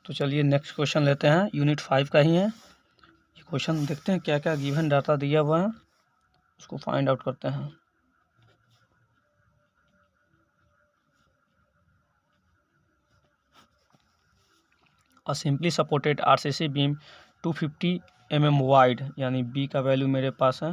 तो चलिए next question लेते हैं, यूनिट 5 का ही है ये क्वेश्चन। देखते हैं क्या क्या गिवन डाटा दिया हुआ है, उसको फाइंड आउट करते हैं। A simply supported RCC beam 250 mm wide, यानी बी का वैल्यू मेरे पास है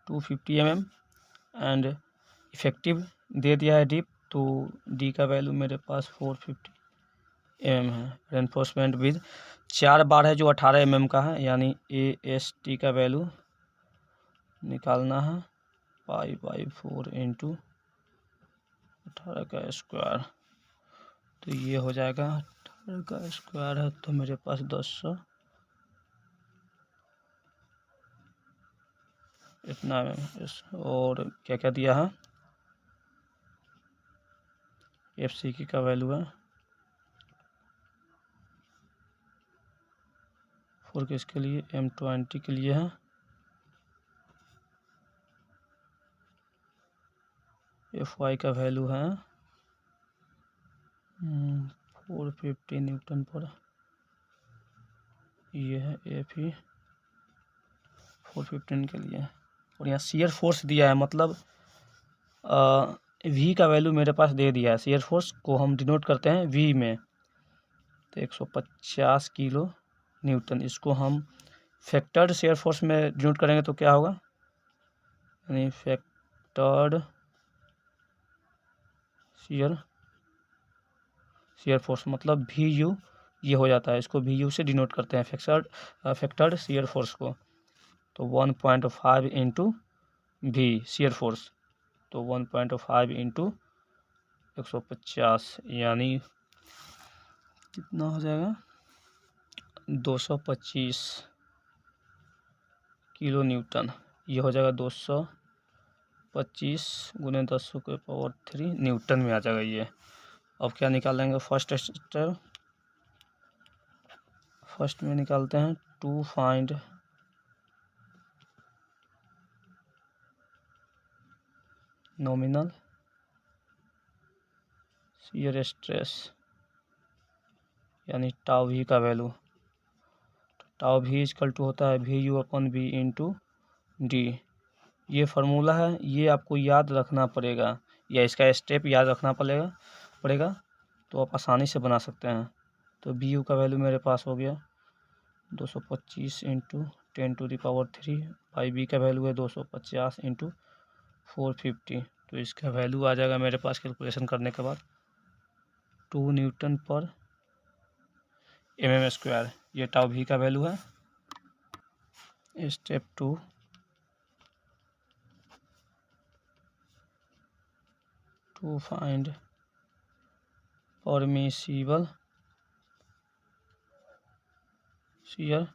250 mm एंड इफेक्टिव दे दिया है डीप, तो डी का वैल्यू मेरे पास 450 mm है। रेनफोर्समेंट विद 4 बार है जो 18 mm का है, यानी AST का वैल्यू निकालना है पाई/4 इंटू 18 का स्क्वायर, तो ये हो जाएगा 18 का स्क्वायर है तो मेरे पास 10 इतना mm। और क्या क्या दिया है, FCK का वैल्यू है 4 के इसके लिए, M20 के लिए है, FY का वैल्यू है 450 न्यूटन पर, ये है FE 415 के लिए। और यहाँ शियर फोर्स दिया है, मतलब V का वैल्यू मेरे पास दे दिया है। शियर फोर्स को हम डिनोट करते हैं V में, तो 150 किलो न्यूटन। इसको हम फैक्टर्ड शियर फोर्स में डिनोट करेंगे तो क्या होगा, यानी फैक्टर्ड शियर फोर्स मतलब VU ये हो जाता है, इसको VU से डिनोट करते हैं फैक्टर्ड शियर फोर्स को। तो 1.5 इंटू V शियर फोर्स, तो 1.5 इंटू 150, यानी कितना हो जाएगा 225 किलो न्यूटन। ये हो जाएगा 225 गुने 10⁻³ न्यूटन में आ जाएगा ये। अब क्या निकालेंगे, फर्स्ट स्टेप, फर्स्ट में निकालते हैं to find nominal shear stress, यानी टाउ V का वैल्यू। टाउ V इक्वल टू होता है VU/V इंटू डी। ये फार्मूला है, ये आपको याद रखना पड़ेगा, या इसका स्टेप याद रखना पड़ेगा तो आप आसानी से बना सकते हैं। तो VU का वैल्यू मेरे पास हो गया 225 इंटू 10⁻³ बाई B का वैल्यू है 250 इंटू 450, तो इसका वैल्यू आ जाएगा मेरे पास कैलकुलेशन करने के बाद 2 न्यूटन पर mm²। ये टाउ V का वैल्यू है। Step 2, to find permissible shear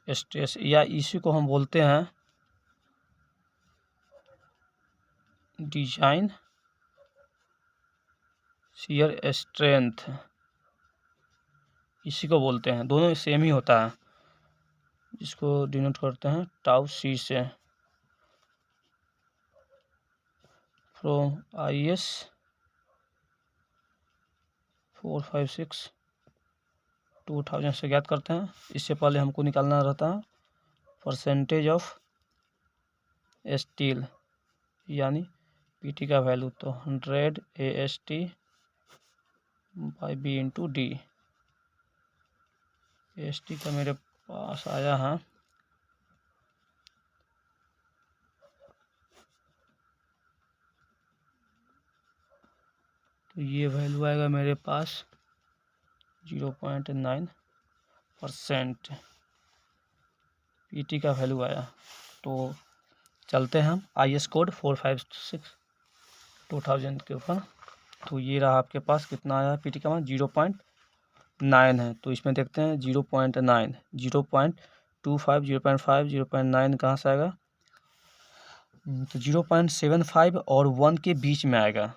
stress, या इसी को हम बोलते हैं डिजाइन शियर स्ट्रेंथ, इसी को बोलते हैं, दोनों सेम ही होता है। इसको डिनोट करते हैं टाउ C से, फ्रॉम IS 456 2000 से ज्ञात करते हैं। इससे पहले हमको निकालना रहता है परसेंटेज ऑफ स्टील, यानी PT का वैल्यू, तो 100 AST by B into D। AST का मेरे पास आया है तो ये वैल्यू आएगा मेरे पास 0.9%। PT का वैल्यू आया। तो चलते हैं हम IS कोड 456 2000 के ऊपर। तो ये रहा आपके पास, कितना आया PT का मान 0.9 है। तो इसमें देखते हैं 0.9, 0.25, 0.5, 0.9 कहाँ से आएगा, तो 0.75 और 1 के बीच में आएगा।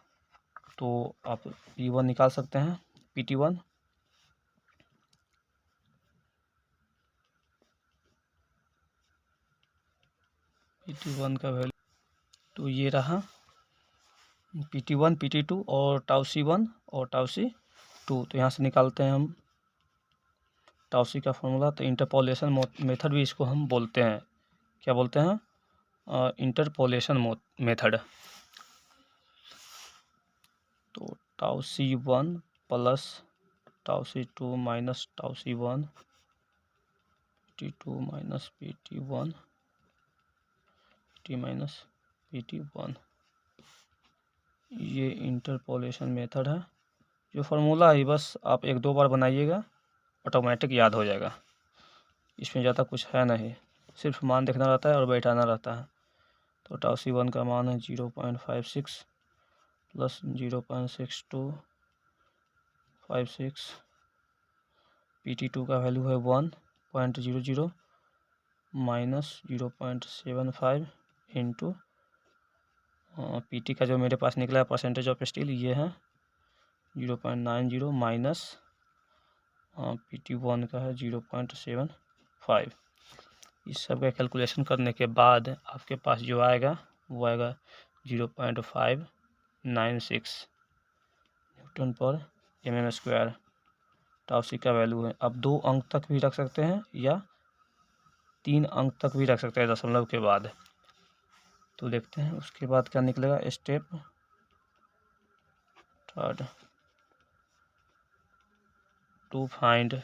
तो आप P1 निकाल सकते हैं, PT1 का वैल्यू, तो ये रहा PT1, PT2 और टाउ C1 और टाउ C2। 2, तो यहाँ से निकालते हैं हम टाउ सी का फॉर्मूला। तो इंटरपोलेशन मेथड भी इसको हम बोलते हैं, क्या बोलते हैं, इंटरपोलेशन मेथड। तो टाउ सी 1 प्लस टाउ सी 2 माइनस टाउ सी 1 PT2 minus PT1 T minus PT1, ये इंटरपोलेशन मेथड है। जो फार्मूला है बस आप 1-2 बार बनाइएगा, ऑटोमेटिक याद हो जाएगा। इसमें ज़्यादा कुछ है नहीं, सिर्फ मान देखना रहता है और बैठाना रहता है। तो टाउ सी 1 का मान है 0.56 प्लस 0.6256, PT2 का वैल्यू है 1.00 माइनस 0.75 इंटू PT का जो मेरे पास निकला है परसेंटेज ऑफ स्टील, ये है 0.90 माइनस PT1 का है 0.75। इस सब का कैलकुलेशन करने के बाद आपके पास जो आएगा वो आएगा 0.596 न्यूटन पर mm²। टाउ सी का वैल्यू है। अब 2 अंक तक भी रख सकते हैं या 3 अंक तक भी रख सकते हैं दशमलव के बाद। तो देखते हैं उसके बाद क्या निकलेगा। Step third, to find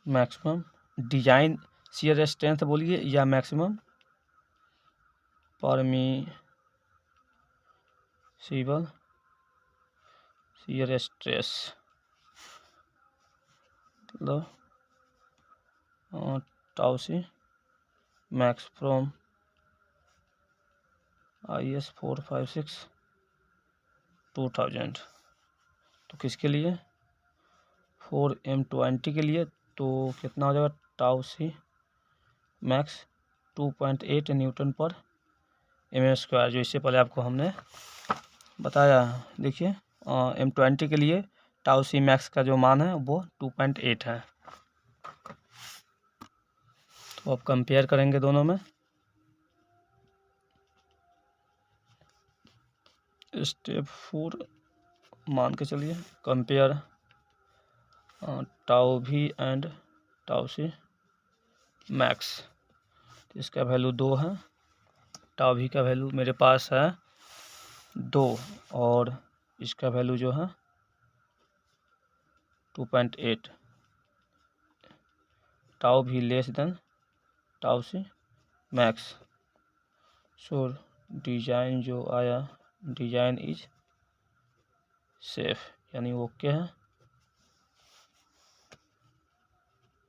maximum design shear strength बोलिए या मैक्सिमम परमिसिबल शियर स्ट्रेस, मतलब tau C max from IS 456-2000। तो किसके लिए, 4M20 के लिए। तो कितना हो जाएगा, टाउ सी मैक्स 2.8 न्यूटन पर mm², जो इससे पहले आपको हमने बताया। देखिए M20 के लिए टाउ सी मैक्स का जो मान है वो 2.8 है। तो अब कंपेयर करेंगे दोनों में। स्टेप 4 मान के चलिए, कंपेयर टाउ भी एंड टाउ सी मैक्स। तो इसका वैल्यू 2 है, टाउ भी का वैल्यू मेरे पास है 2 और इसका वैल्यू जो है 2.8। टाउ भी less than tau C max. सो डिजाइन जो आया, डिजाइन इज सेफ, यानी ओके है।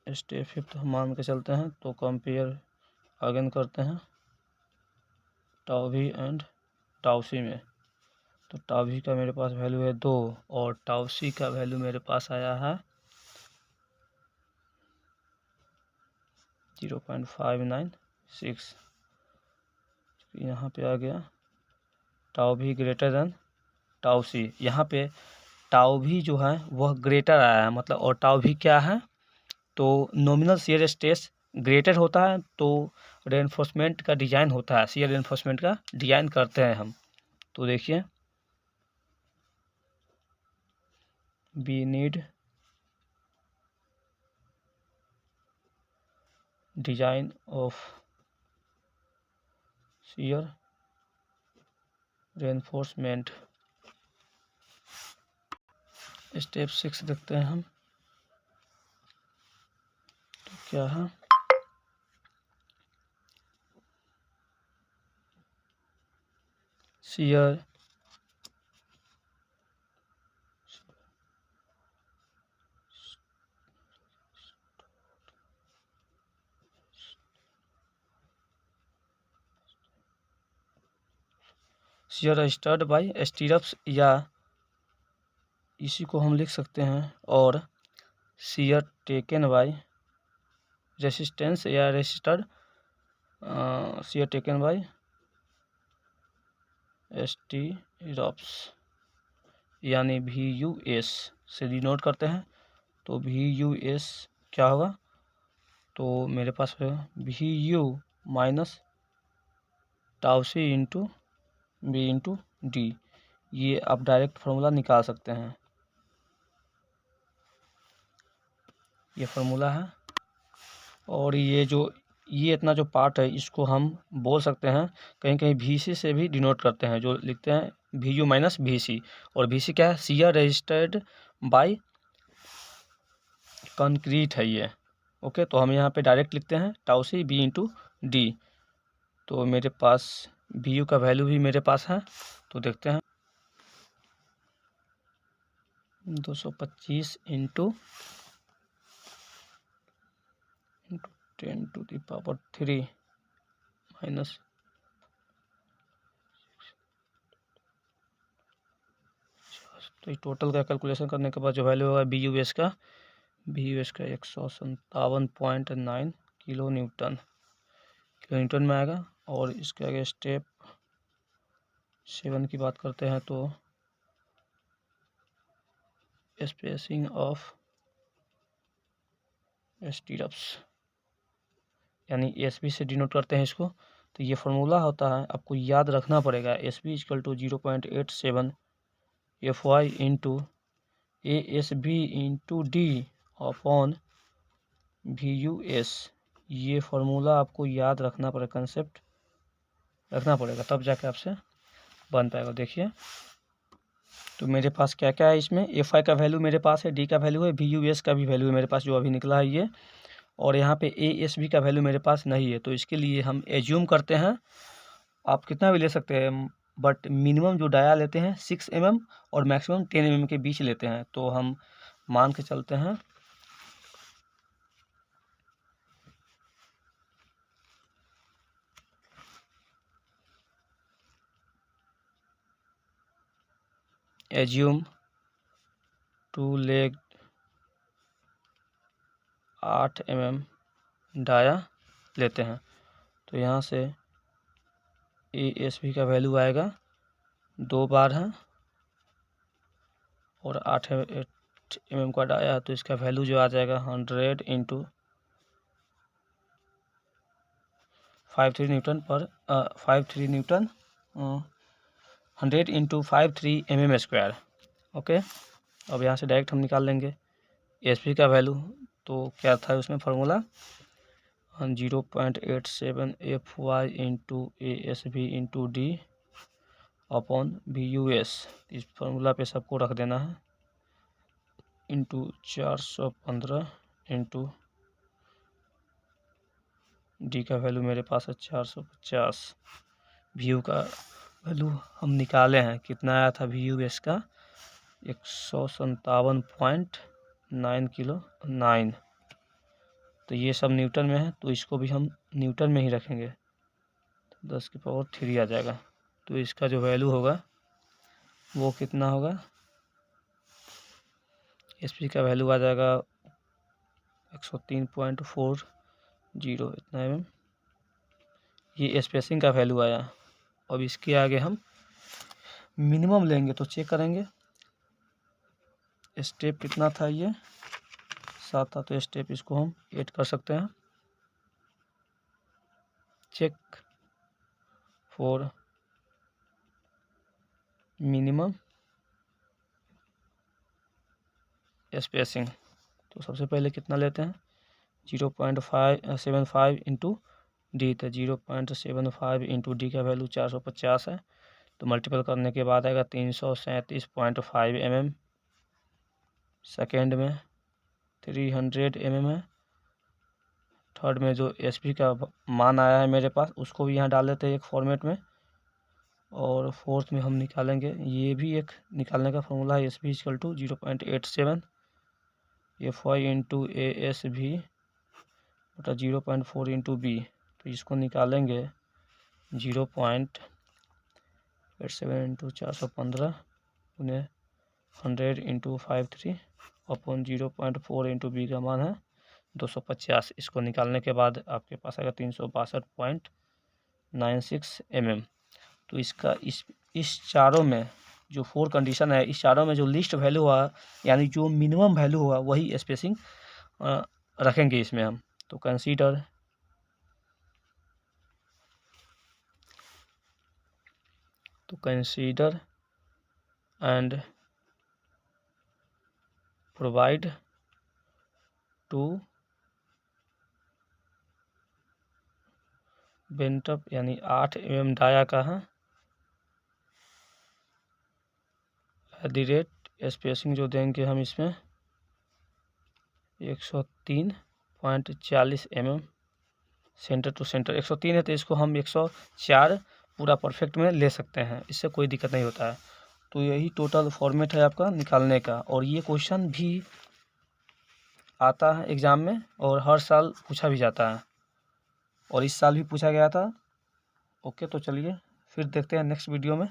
स्टेप 5 हम मान के चलते हैं। तो कंपेयर अगेन करते हैं टाउ भी एंड टाउ सी में। तो टाउ भी का मेरे पास वैल्यू है 2 और टाउ सी का वैल्यू मेरे पास आया है 0.596। यहाँ पे आ गया टाउ भी ग्रेटर देन टाउ सी। यहाँ पे टाउ भी जो है वह ग्रेटर आया है, मतलब, और टाउ भी क्या है, तो नॉमिनल शियर स्ट्रेस ग्रेटर होता है तो रेनफोर्समेंट का डिजाइन होता है, शियर रेनफोर्समेंट का डिजाइन करते हैं हम। तो देखिए, we need design of shear reinforcement. Step 6 देखते हैं हम। तो क्या है, shear shear stud by stirrups, या इसी को हम लिख सकते हैं, और शियर टेकन बाय रेसिस्टेंस या resistor, shear taken by stirrups, यानी VUS से डिनोट करते हैं। तो VUS क्या होगा, तो मेरे पास है VU माइनस टाउ सी इंटू बी इंटू डी, ये आप डायरेक्ट फार्मूला निकाल सकते हैं। ये फार्मूला है। और ये इतना जो पार्ट है इसको हम बोल सकते हैं, कहीं कहीं वी सी से भी डिनोट करते हैं, जो लिखते हैं वी यू माइनस वी सी। और वी सी क्या है? शियर रजिस्टर्ड बाय कंक्रीट है ये। ओके, तो हम यहाँ पे डायरेक्ट लिखते हैं tau C B into D. तो मेरे पास वी यू का वैल्यू भी मेरे पास है, तो देखते हैं 225 इंटू 10⁻³ माइनस, तो ये टोटल का कैलकुलेशन करने के बाद जो वैल्यू होगा बी यू एस का 157.9 किलो न्यूटन में आएगा। और इसके आगे स्टेप 7 की बात करते हैं तो स्पेसिंग ऑफ स्टीरप्स, यानी एस बी से डिनोट करते हैं इसको। तो ये फार्मूला होता है, आपको याद रखना पड़ेगा, S B equal to 0.87 F Y into A S B into D upon V U S. ये फार्मूला आपको याद रखना पड़ेगा, कंसेप्ट रखना पड़ेगा, तब जाके आपसे बन पाएगा। देखिए तो मेरे पास क्या क्या है इसमें, एफ आई का वैल्यू मेरे पास है, डी का वैल्यू है, वी यू एस का भी वैल्यू है मेरे पास जो अभी निकला है ये, और यहाँ पे ए एस बी का वैल्यू मेरे पास नहीं है। तो इसके लिए हम एज्यूम करते हैं, आप कितना भी ले सकते हैं, बट मिनिमम जो डाया लेते हैं 6 mm और मैक्सिमम 10 mm के बीच लेते हैं। तो हम मान के चलते हैं एज्यूम 2 लेग 8 mm डाया लेते हैं। तो यहाँ से ए एस बी का वैल्यू आएगा 2 बार है और 8 mm का डाया, तो इसका वैल्यू जो आ जाएगा 100 इंटू 53 न्यूटन पर 53 न्यूटन 100 इंटू 53 mm²। ओके, अब यहाँ से डायरेक्ट हम निकाल लेंगे एस पी का वैल्यू। तो क्या था उसमें formula 0.87 F Y into A S B into D upon V U S. इस फार्मूला पे सबको रख देना है, इंटू 415 इंटू डी का वैल्यू मेरे पास है 450। वी यू का वैल्यू हम निकाले हैं, कितना आया था वी यू एस का 157.9 किलो 9। तो ये सब न्यूटन में है, तो इसको भी हम न्यूटन में ही रखेंगे, 10⁻³ आ जाएगा। तो इसका जो वैल्यू होगा वो कितना होगा, एस पी का वैल्यू आ जाएगा 103.40 इतना mm। ये स्पेसिंग का वैल्यू आया। अब इसके आगे हम मिनिमम लेंगे तो चेक करेंगे स्टेप कितना था, ये 7 था, तो स्टेप इसको हम 8 कर सकते हैं। Check for minimum spacing. तो सबसे पहले कितना लेते हैं 0.75 इंटू डी, तो 0.75 इंटू डी का वैल्यू 450 है, तो मल्टीपल करने के बाद आएगा 337.5 mm। सेकेंड में 300 mm है। थर्ड में जो एस पी का मान आया है मेरे पास उसको भी यहाँ डाल देते हैं एक फॉर्मेट में। और फोर्थ में हम निकालेंगे, ये भी एक निकालने का फॉर्मूला है, S P equal to 0.87 F Y into A S भी बटा 0.4 इंटू बी। तो इसको निकालेंगे 0.87 इंटू 415 उन्हें 100 इंटू 53 अपॉन 0.4 इंटू बी का मान है 250। इसको निकालने के बाद आपके पास आएगा 362.96 mm। तो इसका इस चारों में जो 4 कंडीशन है, इस चारों में जो लिस्ट वैल्यू हुआ यानी जो मिनिमम वैल्यू हुआ वही स्पेसिंग रखेंगे इसमें हम। तो कंसीडर तो consider and provide two bent up यानी 8 mm डाया का है @ स्पेसिंग जो देंगे हम इसमें 103.40 mm सेंटर टू सेंटर। 103 है तो इसको हम 104 पूरा परफेक्ट में ले सकते हैं, इससे कोई दिक्कत नहीं होता है। तो यही टोटल फॉर्मेट है आपका निकालने का, और ये क्वेश्चन भी आता है एग्ज़ाम में और हर साल पूछा भी जाता है, और इस साल भी पूछा गया था। ओके, तो चलिए फिर देखते हैं नेक्स्ट वीडियो में।